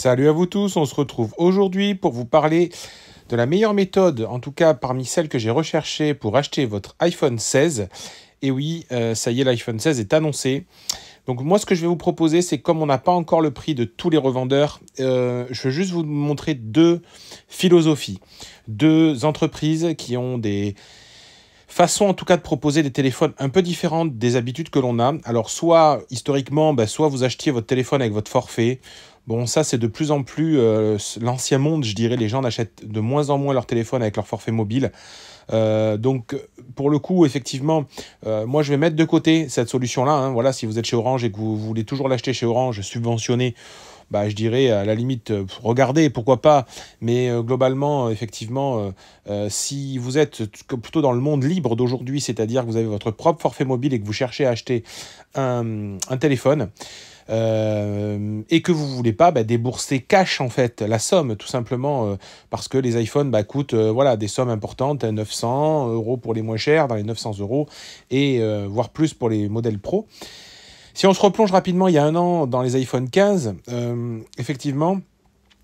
Salut à vous tous, on se retrouve aujourd'hui pour vous parler de la meilleure méthode, en tout cas parmi celles que j'ai recherchées pour acheter votre iPhone 16. Et oui, ça y est, l'iPhone 16 est annoncé. Donc moi, ce que je vais vous proposer, c'est comme on n'a pas encore le prix de tous les revendeurs, je veux juste vous montrer deux philosophies, deux entreprises qui ont des façons en tout cas de proposer des téléphones un peu différentes des habitudes que l'on a. Alors soit historiquement, soit vous achetiez votre téléphone avec votre forfait. Bon, ça c'est de plus en plus l'ancien monde, je dirais. Les gens achètent de moins en moins leur téléphone avec leur forfait mobile. Donc pour le coup, effectivement, moi je vais mettre de côté cette solution-là. Voilà, si vous êtes chez Orange et que vous voulez toujours l'acheter chez Orange subventionné, je dirais à la limite, regardez, pourquoi pas. Mais globalement, effectivement, si vous êtes plutôt dans le monde libre d'aujourd'hui, c'est-à-dire que vous avez votre propre forfait mobile et que vous cherchez à acheter un téléphone, et que vous voulez pas débourser cash en fait la somme tout simplement parce que les iPhones coûtent des sommes importantes, 900 € pour les moins chers, dans les 900 € et voire plus pour les modèles Pro. Si on se replonge rapidement il y a un an dans les iPhone 15, effectivement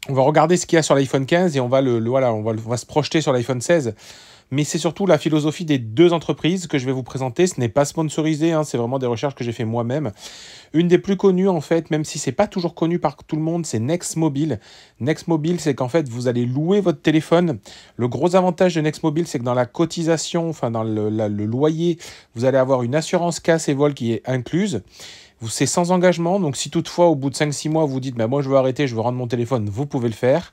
on va regarder ce qu'il y a sur l'iPhone 15 et on va se projeter sur l'iPhone 16. Mais c'est surtout la philosophie des deux entreprises que je vais vous présenter. Ce n'est pas sponsorisé, c'est vraiment des recherches que j'ai fait moi-même. Une des plus connues, en fait, même si ce n'est pas toujours connu par tout le monde, c'est Nextmobile. Nextmobile, c'est qu'en fait, vous allez louer votre téléphone. Le gros avantage de Nextmobile, c'est que dans la cotisation, dans le loyer, vous allez avoir une assurance casse et vol qui est incluse. C'est sans engagement, donc si toutefois, au bout de 5-6 mois, vous dites moi je veux arrêter, je veux rendre mon téléphone, vous pouvez le faire.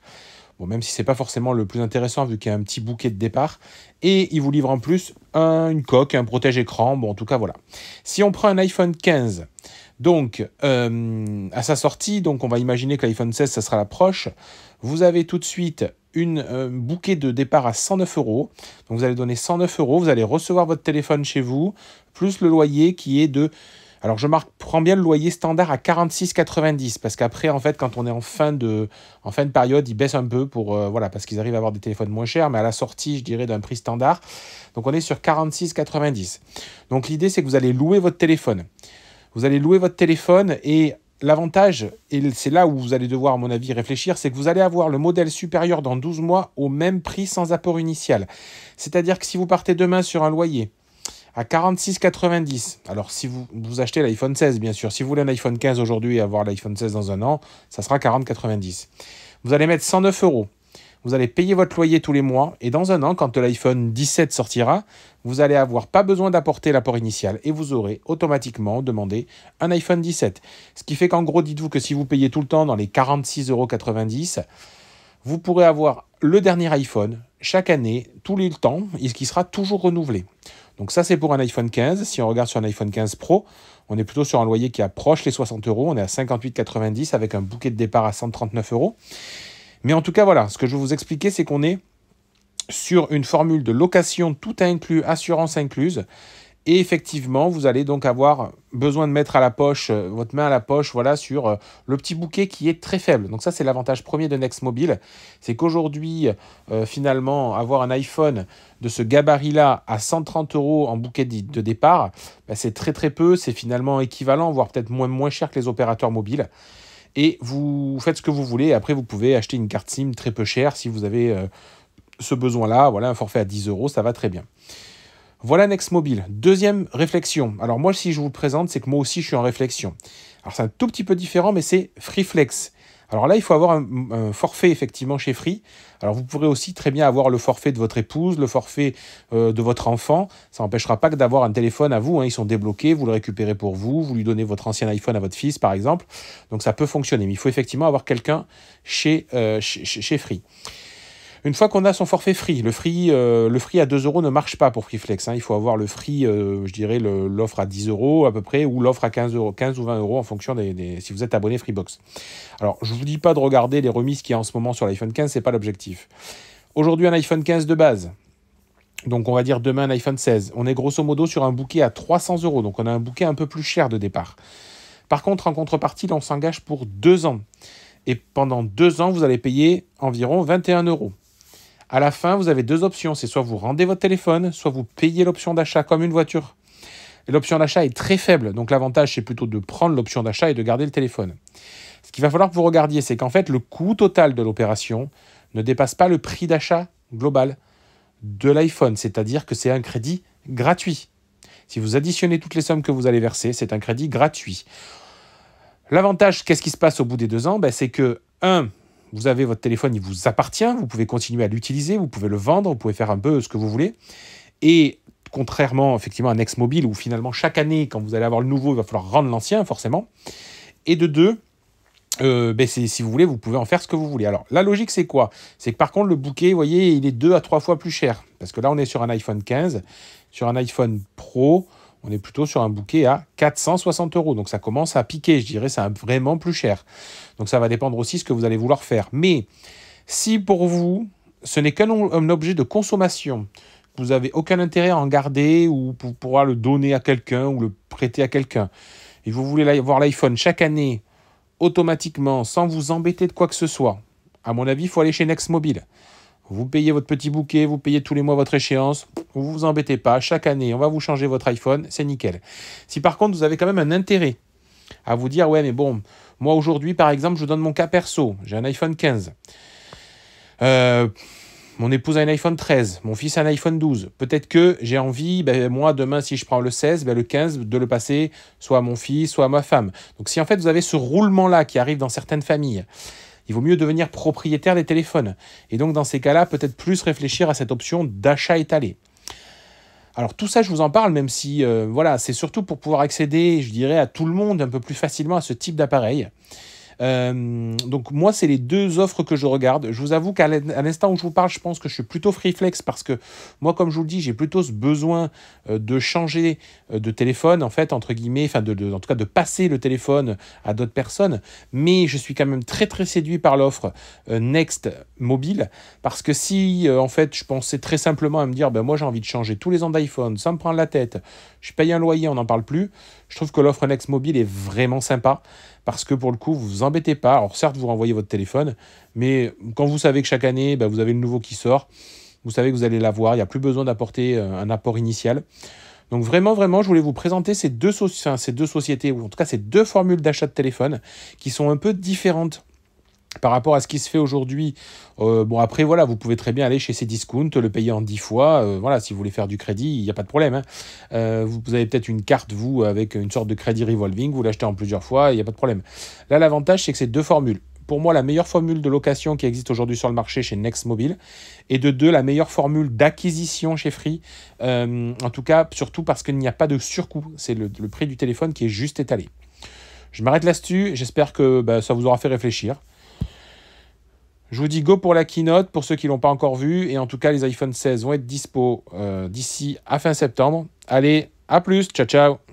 Bon, même si ce n'est pas forcément le plus intéressant vu qu'il y a un petit bouquet de départ. Et il vous livre en plus une coque, un protège-écran. Bon, en tout cas, voilà. Si on prend un iPhone 15, donc à sa sortie, donc on va imaginer que l'iPhone 16, ça sera l'approche. Vous avez tout de suite un bouquet de départ à 109 €. Donc vous allez donner 109 €. Vous allez recevoir votre téléphone chez vous, plus le loyer qui est de... Alors, prends bien le loyer standard à 46,90 parce qu'après, en fait, quand on est en fin de période, ils baissent un peu parce qu'ils arrivent à avoir des téléphones moins chers, mais à la sortie, je dirais, d'un prix standard. Donc, on est sur 46,90. Donc, l'idée, c'est que vous allez louer votre téléphone. Vous allez louer votre téléphone et l'avantage, et c'est là où vous allez devoir, à mon avis, réfléchir, c'est que vous allez avoir le modèle supérieur dans 12 mois au même prix sans apport initial. C'est-à-dire que si vous partez demain sur un loyer à 46,90. Alors, si vous achetez l'iPhone 16, bien sûr. Si vous voulez un iPhone 15 aujourd'hui et avoir l'iPhone 16 dans un an, ça sera 40,90. Vous allez mettre 109 €. Vous allez payer votre loyer tous les mois. Et dans un an, quand l'iPhone 17 sortira, vous allez avoir pas besoin d'apporter l'apport initial. Et vous aurez automatiquement demandé un iPhone 17. Ce qui fait qu'en gros, dites-vous que si vous payez tout le temps dans les 46,90 €, vous pourrez avoir le dernier iPhone chaque année, tous les temps, et qui sera toujours renouvelé. Donc ça, c'est pour un iPhone 15. Si on regarde sur un iPhone 15 Pro, on est plutôt sur un loyer qui approche les 60 €. On est à 58,90 avec un bouquet de départ à 139 €. Mais en tout cas, voilà, ce que je vais vous expliquer, c'est qu'on est sur une formule de location tout inclus, assurance incluse. Et effectivement, vous allez donc avoir besoin de mettre à la poche, votre main à la poche, sur le petit bouquet qui est très faible. Donc ça, c'est l'avantage premier de Nextmobile. C'est qu'aujourd'hui, finalement, avoir un iPhone de ce gabarit-là à 130 € en bouquet de départ, c'est très très peu. C'est finalement équivalent, voire peut-être moins cher que les opérateurs mobiles. Et vous faites ce que vous voulez. Après, vous pouvez acheter une carte SIM très peu chère si vous avez ce besoin-là. Voilà, un forfait à 10 €, ça va très bien. Voilà Nextmobile. Deuxième réflexion. Alors moi, si je vous le présente, c'est que moi aussi, je suis en réflexion. Alors c'est un tout petit peu différent, mais c'est Freeflex. Alors là, il faut avoir un forfait effectivement chez Free. Alors vous pourrez aussi très bien avoir le forfait de votre épouse, le forfait de votre enfant. Ça n'empêchera pas que d'avoir un téléphone à vous. Ils sont débloqués, vous le récupérez pour vous, vous lui donnez votre ancien iPhone à votre fils par exemple. Donc ça peut fonctionner, mais il faut effectivement avoir quelqu'un chez Free. Une fois qu'on a son forfait Free, le Free à 2 € ne marche pas pour Freeflex. Il faut avoir le Free, je dirais l'offre à 10 € à peu près, ou l'offre à 15 ou 20 € en fonction si vous êtes abonné Freebox. Alors, je ne vous dis pas de regarder les remises qu'il y a en ce moment sur l'iPhone 15, ce n'est pas l'objectif. Aujourd'hui, un iPhone 15 de base, donc on va dire demain un iPhone 16, on est grosso modo sur un bouquet à 300 €, donc on a un bouquet un peu plus cher de départ. Par contre, en contrepartie, on s'engage pour 2 ans. Et pendant 2 ans, vous allez payer environ 21 €. À la fin, vous avez deux options. C'est soit vous rendez votre téléphone, soit vous payez l'option d'achat comme une voiture. Et l'option d'achat est très faible. Donc l'avantage, c'est plutôt de prendre l'option d'achat et de garder le téléphone. Ce qu'il va falloir que vous regardiez, c'est qu'en fait, le coût total de l'opération ne dépasse pas le prix d'achat global de l'iPhone, c'est-à-dire que c'est un crédit gratuit. Si vous additionnez toutes les sommes que vous allez verser, c'est un crédit gratuit. L'avantage, qu'est-ce qui se passe au bout des 2 ans? C'est que, vous avez votre téléphone, il vous appartient, vous pouvez continuer à l'utiliser, vous pouvez le vendre, vous pouvez faire un peu ce que vous voulez. Et contrairement effectivement à un ex-mobile où finalement chaque année, quand vous allez avoir le nouveau, il va falloir rendre l'ancien forcément. Et de 2, si vous voulez, vous pouvez en faire ce que vous voulez. Alors la logique c'est quoi? C'est que par contre le bouquet, vous voyez, il est 2 à 3 fois plus cher. Parce que là on est sur un iPhone 15, sur un iPhone Pro, on est plutôt sur un bouquet à 460 €. Donc ça commence à piquer, je dirais, c'est vraiment plus cher. Donc ça va dépendre aussi de ce que vous allez vouloir faire. Mais si pour vous, ce n'est qu'un objet de consommation, vous n'avez aucun intérêt à en garder ou pour pouvoir le donner à quelqu'un ou le prêter à quelqu'un, et vous voulez avoir l'iPhone chaque année, automatiquement, sans vous embêter de quoi que ce soit, à mon avis, il faut aller chez Next Mobile. Vous payez votre petit bouquet, vous payez tous les mois votre échéance, vous vous embêtez pas, chaque année, on va vous changer votre iPhone, c'est nickel. Si par contre, vous avez quand même un intérêt à vous dire, ouais, mais bon, moi aujourd'hui, par exemple, je vous donne mon cas perso, j'ai un iPhone 15. Mon épouse a un iPhone 13, mon fils a un iPhone 12. Peut-être que j'ai envie, moi, demain, si je prends le 16, le 15, de le passer soit à mon fils, soit à ma femme. Donc si en fait, vous avez ce roulement-là qui arrive dans certaines familles, il vaut mieux devenir propriétaire des téléphones. Et donc, dans ces cas-là, peut-être plus réfléchir à cette option d'achat étalé. Alors, tout ça, je vous en parle, même si, c'est surtout pour pouvoir accéder, je dirais, à tout le monde un peu plus facilement à ce type d'appareil. Donc moi, c'est les 2 offres que je regarde. Je vous avoue qu'à l'instant où je vous parle, je pense que je suis plutôt Freeflex parce que moi, comme je vous le dis, j'ai plutôt ce besoin de changer de téléphone, en fait, entre guillemets, enfin, en tout cas, de passer le téléphone à d'autres personnes. Mais je suis quand même très, très séduit par l'offre Next Mobile parce que si, en fait, je pensais très simplement à me dire, moi, j'ai envie de changer tous les ans d'iPhone sans me prendre la tête, je paye un loyer, on n'en parle plus. Je trouve que l'offre Next Mobile est vraiment sympa. Parce que pour le coup, vous vous embêtez pas. Alors certes, vous renvoyez votre téléphone, mais quand vous savez que chaque année, vous avez le nouveau qui sort, vous savez que vous allez l'avoir, il n'y a plus besoin d'apporter un apport initial. Donc vraiment, vraiment, je voulais vous présenter ces deux sociétés, ou en tout cas ces 2 formules d'achat de téléphone, qui sont un peu différentes par rapport à ce qui se fait aujourd'hui. Après, voilà, vous pouvez très bien aller chez Cdiscount, le payer en 10 fois. Si vous voulez faire du crédit, il n'y a pas de problème. Vous avez peut-être une carte, vous, avec une sorte de crédit revolving, vous l'achetez en plusieurs fois, il n'y a pas de problème. Là, l'avantage, c'est que c'est 2 formules. Pour moi, la meilleure formule de location qui existe aujourd'hui sur le marché chez Next Mobile. Et de 2, la meilleure formule d'acquisition chez Free. En tout cas, surtout parce qu'il n'y a pas de surcoût. C'est le prix du téléphone qui est juste étalé. Je m'arrête là-dessus. J'espère que ça vous aura fait réfléchir. Je vous dis go pour la keynote, pour ceux qui ne l'ont pas encore vu. Et en tout cas, les iPhone 16 vont être dispo d'ici à fin septembre. Allez, à plus, ciao ciao.